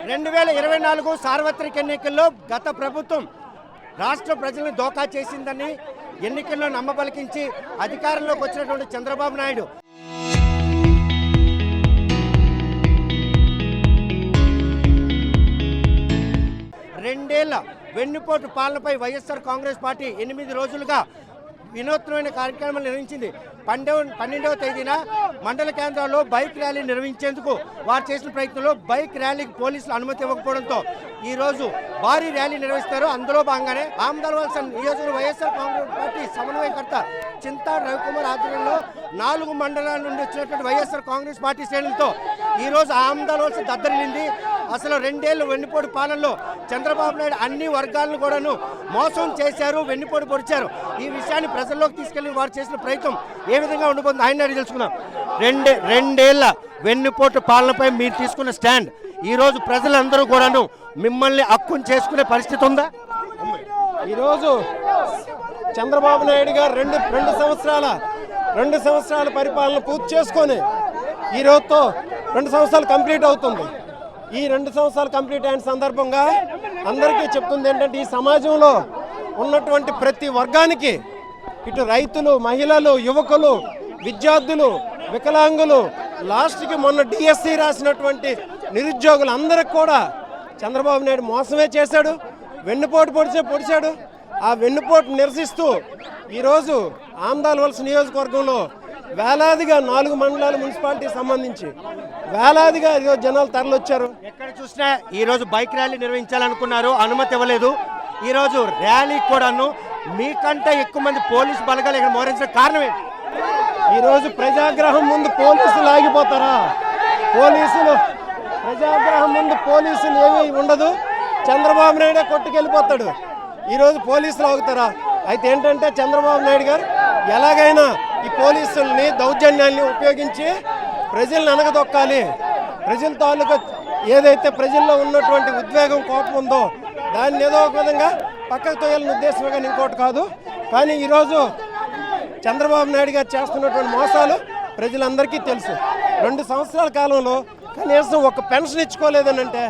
2024 సార్వత్రిక ఎన్నికల్లో గత ప్రభుత్వం రాష్ట్ర ప్రజలను దోకా చేసిందని ఎన్నికల్లో నమ్మబలికించి అధికారంలోకి వచ్చినటువంటి చంద్రబాబు నాయుడు రెండేళ్ల వెన్నుపోటు పాలనపై వైఎస్ఆర్ కాంగ్రెస్ పార్టీ 8 రోజులుగా వినూత్నమైన కార్యక్రమాలు నిర్వహించింది. 12వ తేదీన మండల కేంద్రాల్లో బైక్ ర్యాలీ నిర్వహించేందుకు వారు చేసిన ప్రయత్నంలో బైక్ ర్యాలీకి పోలీసులు అనుమతి ఇవ్వకపోవడంతో ఈ రోజు భారీ ర్యాలీ నిర్వహిస్తారు. అందులో భాగంగానే ఆమదాలవలస నియోజకవర్గ వైఎస్ఆర్ కాంగ్రెస్ పార్టీ సమన్వయకర్త చింతా రవికుమార్ ఆధ్వర్యంలో 4 మండలాల నుండి వచ్చినటువంటి వైఎస్ఆర్ కాంగ్రెస్ పార్టీ శ్రేణులతో ఈ రోజు ఆమదాలవలస దద్దరిల్లింది. అసలు 2 ఏళ్ల వెన్నుపోటు పాలనలో చంద్రబాబు నాయుడు అన్ని వర్గాలను కూడాను మోసం చేశారు, వెన్నుపోటు పొడిచారు. ఈ విషయాన్ని ప్రజల్లోకి తీసుకెళ్లి వారు చేసిన ప్రయత్నం ఏ విధంగా ఉండబోతుంది ఆయన అడిగి తెలుసుకున్నాం. 2 ఏళ్ల వెన్నుపోటు పాలనపై మీరు తీసుకున్న స్టాండ్ ఈ రోజు ప్రజలందరూ కూడాను మిమ్మల్ని హక్కును చేసుకునే పరిస్థితి ఉందా? ఈరోజు చంద్రబాబు నాయుడు గారు రెండు సంవత్సరాల పరిపాలన పూర్తి చేసుకొని ఈ రోజుతో 2 సంవత్సరాలు కంప్లీట్ అవుతుంది. ఈ 2 సంవత్సరాలు కంప్లీట్ అయిన సందర్భంగా అందరికీ చెప్తుంది ఏంటంటే ఈ సమాజంలో ఉన్నటువంటి ప్రతి వర్గానికి ఇటు రైతులు, మహిళలు, యువకులు, విద్యార్థులు, వికలాంగులు, లాస్ట్కి మొన్న డిఎస్సి రాసినటువంటి నిరుద్యోగులు అందరికి కూడా చంద్రబాబు నాయుడు మోసమే చేశాడు, వెన్నుపోటు పొడిచాడు. ఆ వెన్నుపోటు నిరసిస్తూ ఈరోజు ఆమదాలవలస నియోజకవర్గంలో వేలాదిగా 4 మండలాల మున్సిపాలిటీ సంబంధించి వేలాదిగా ఈరోజు జనాలు తరలివచ్చారు. ఎక్కడ చూసినా ఈరోజు బైక్ ర్యాలీ నిర్వహించాలనుకున్నారు, అనుమతి ఇవ్వలేదు. ఈరోజు ర్యాలీ కూడాను మీకంటే ఎక్కువ మంది పోలీసు బలగాలు ఇక్కడ మోహరించిన కారణమే. ఈరోజు ప్రజాగ్రహం ముందు పోలీసులు ఆగిపోతారా? ప్రజాగ్రహం ముందు పోలీసులు ఏమీ ఉండదు. చంద్రబాబు నాయుడే కొట్టుకెళ్ళిపోతాడు. ఈరోజు పోలీసులు ఆగుతారా? అయితే ఏంటంటే చంద్రబాబు నాయుడు గారు ఎలాగైనా ఈ పోలీసుల్ని దౌర్జన్యాన్ని ఉపయోగించి ప్రజల్ని అనగదొక్కాలి. ప్రజల తాలూకా ఏదైతే ప్రజల్లో ఉన్నటువంటి ఉద్వేగం, కోపం ఉందో దాన్ని ఏదో ఒక విధంగా పక్కకు తోయాలని ఉద్దేశమే కానీ ఇంకోటి కాదు. కానీ ఈరోజు చంద్రబాబు నాయుడు గారు చేస్తున్నటువంటి మోసాలు ప్రజలందరికీ తెలుసు. 2 సంవత్సరాల కాలంలో కనీసం ఒక పెన్షన్ ఇచ్చుకోలేదనంటే,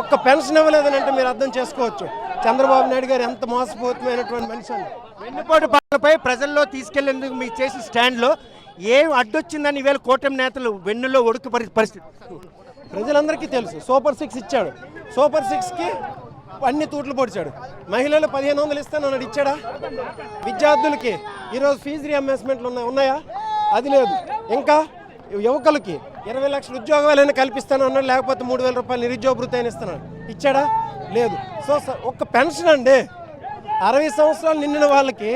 ఒక్క పెన్షన్ ఇవ్వలేదనంటే మీరు అర్థం చేసుకోవచ్చు చంద్రబాబు నాయుడు గారు ఎంత మోసపోతున్నటువంటి మనిషి అని. వెన్నుపోటు పాలనపై ప్రజల్లో తీసుకెళ్లేందుకు మీరు చేసిన స్టాండ్లో ఏం అడ్డొచ్చిందని ఈవేళ కూటమి నేతలు వెన్నులో ఒడుకు పరిస్థితి ప్రజలందరికీ తెలుసు. సూపర్ 6 ఇచ్చాడు. సూపర్ 6కి అన్ని తూట్లు పొడిచాడు. మహిళలు 1500 ఇస్తానన్నాడు, ఇచ్చాడా? విద్యార్థులకి ఈరోజు ఫీజు రీఎంబర్స్మెంట్లు ఉన్నాయా? అది లేదు. ఇంకా యువకులకి 20 లక్షల ఉద్యోగాలైనా కల్పిస్తానన్నాడు, లేకపోతే 3000 రూపాయలు నిరుద్యోగ భృతి అయినా ఇస్తున్నాడు, ఇచ్చాడా? లేదు. సో ఒక్క పెన్షన్ అండి, 60 సంవత్సరాలు నిండిన వాళ్ళకి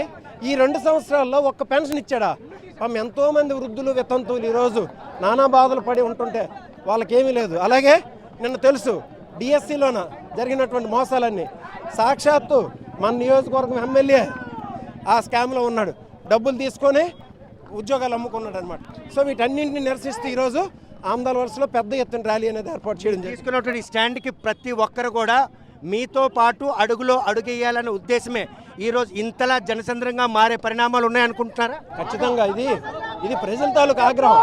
ఈ 2 సంవత్సరాల్లో ఒక్క పెన్షన్ ఇచ్చాడా? పాపం ఎంతోమంది వృద్ధులు, వితంతువులు ఈరోజు నానా బాధలు పడి ఉంటుంటే వాళ్ళకేమీ లేదు. అలాగే నిన్న తెలుసు డిఎస్సిలోన జరిగినటువంటి మోసాలన్నీ. సాక్షాత్తు మన నియోజకవర్గం ఎమ్మెల్యే ఆ స్కామ్లో ఉన్నాడు, డబ్బులు తీసుకొని ఉద్యోగాలు అమ్ముకున్నాడు అనమాట. సో వీటన్నింటిని నిరసిస్తూ ఈరోజు ఆమదాలవలసలో పెద్ద ఎత్తున ర్యాలీ అనేది ఏర్పాటు చేయడం జరిగింది. తీసుకున్నటువంటి స్టాండ్కి ప్రతి ఒక్కరు కూడా మీతో పాటు అడుగులో అడుగేయాలనే ఉద్దేశమే ఈరోజు ఇంతలా జనసంద్రంగా మారే పరిణామాలు ఉన్నాయనుకుంటున్నారా? ఖచ్చితంగా ఇది ప్రజల తాలూకు ఆగ్రహం.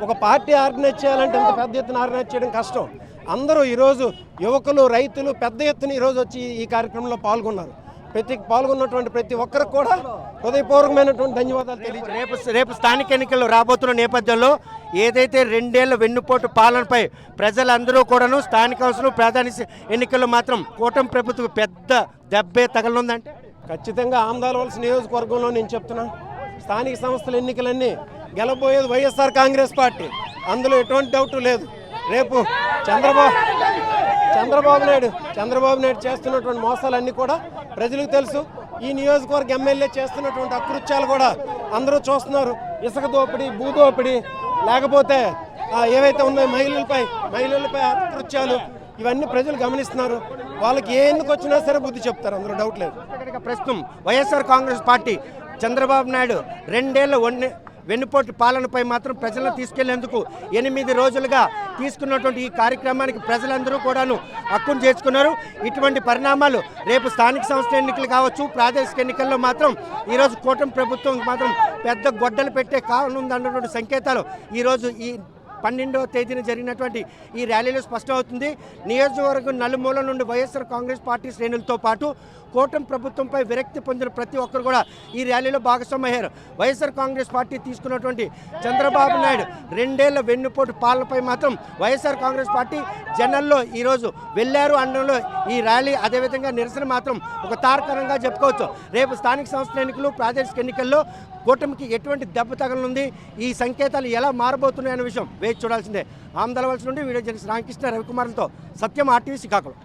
ఒక పార్టీ ఆర్గనైజ్ చేయాలంటే ఇంత పెద్ద ఎత్తున ఆర్గనైజ్ చేయడం కష్టం. అందరూ ఈరోజు యువకులు, రైతులు పెద్ద ఎత్తున ఈరోజు వచ్చి ఈ కార్యక్రమంలో పాల్గొన్నారు. పాల్గొన్నటువంటి ప్రతి ఒక్కరికి కూడా హృదయపూర్వకమైనటువంటి ధన్యవాదాలు తెలియజేయాలి. రేపు స్థానిక ఎన్నికలు రాబోతున్న నేపథ్యంలో ఏదైతే 2 ఏళ్ల వెన్నుపోటు పాలనపై ప్రజలందరూ కూడాను స్థానిక సంస్థలు ప్రాధాన్య ఎన్నికల్లో మాత్రం కూటమి ప్రభుత్వం పెద్ద దెబ్బే తగలనుందంటే ఖచ్చితంగా ఆమదాలవలస నియోజకవర్గంలో నేను చెప్తున్నా, స్థానిక సంస్థల ఎన్నికలన్నీ గెలబోయేది వైఎస్ఆర్ కాంగ్రెస్ పార్టీ, అందులో ఎటువంటి డౌట్ లేదు. రేపు చంద్రబాబు నాయుడు చేస్తున్నటువంటి మోసాలన్నీ కూడా ప్రజలకు తెలుసు. ఈ నియోజకవర్గ ఎమ్మెల్యే చేస్తున్నటువంటి అకృత్యాలు కూడా అందరూ చూస్తున్నారు. ఇసుక దోపిడీ, భూదోపిడీ, లేకపోతే ఏవైతే ఉన్నాయో మహిళలపై అకృత్యాలు, ఇవన్నీ ప్రజలు గమనిస్తున్నారు. వాళ్ళకి ఎందుకు వచ్చినా సరే బుద్ధి చెప్తారు, అందులో డౌట్ లేదు. ప్రస్తుతం వైఎస్ఆర్ కాంగ్రెస్ పార్టీ చంద్రబాబు నాయుడు 2 ఏళ్ల వెన్నుపోటు పాలనపై మాత్రం ప్రజలను తీసుకెళ్లేందుకు 8 రోజులుగా తీసుకున్నటువంటి ఈ కార్యక్రమానికి ప్రజలందరూ కూడాను హక్కును చేర్చుకున్నారు. ఇటువంటి పరిణామాలు రేపు స్థానిక సంస్థల ఎన్నికలు కావచ్చు, ప్రాదేశిక ఎన్నికల్లో మాత్రం ఈరోజు కూటమి ప్రభుత్వం మాత్రం పెద్ద గొడ్డలు పెట్టే కానుందన్నటువంటి సంకేతాలు ఈరోజు ఈ 12వ తేదీన జరిగినటువంటి ఈ ర్యాలీలో స్పష్టమవుతుంది. నియోజకవర్గం నలుమూల నుండి వైఎస్ఆర్ కాంగ్రెస్ పార్టీ శ్రేణులతో పాటు కూటమి ప్రభుత్వంపై విరక్తి పొందిన ప్రతి ఒక్కరు కూడా ఈ ర్యాలీలో భాగస్వామయ్యారు. వైఎస్ఆర్ కాంగ్రెస్ పార్టీ తీసుకున్నటువంటి చంద్రబాబు నాయుడు 2 ఏళ్ల వెన్నుపోటు పాలనపై మాత్రం వైఎస్ఆర్ కాంగ్రెస్ పార్టీ జనాల్లో ఈరోజు వెళ్ళారు అనడంలో ఈ ర్యాలీ అదేవిధంగా నిరసన మాత్రం ఒక తార్కాణంగా చెప్పుకోవచ్చు. రేపు స్థానిక సంస్థల ఎన్నికలు, ప్రాదేశిక ఎన్నికల్లో కూటమికి ఎటువంటి దెబ్బ తగలనుంది, ఈ సంకేతాలు ఎలా మారబోతున్నాయనే విషయం వేచి చూడాల్సిందే. ఆంధ్రవలస నుండి వీడియో జర్నలిస్ట్ రామకృష్ణ రవికుమార్లతో సత్యం RTV శ్రీకాకుళం.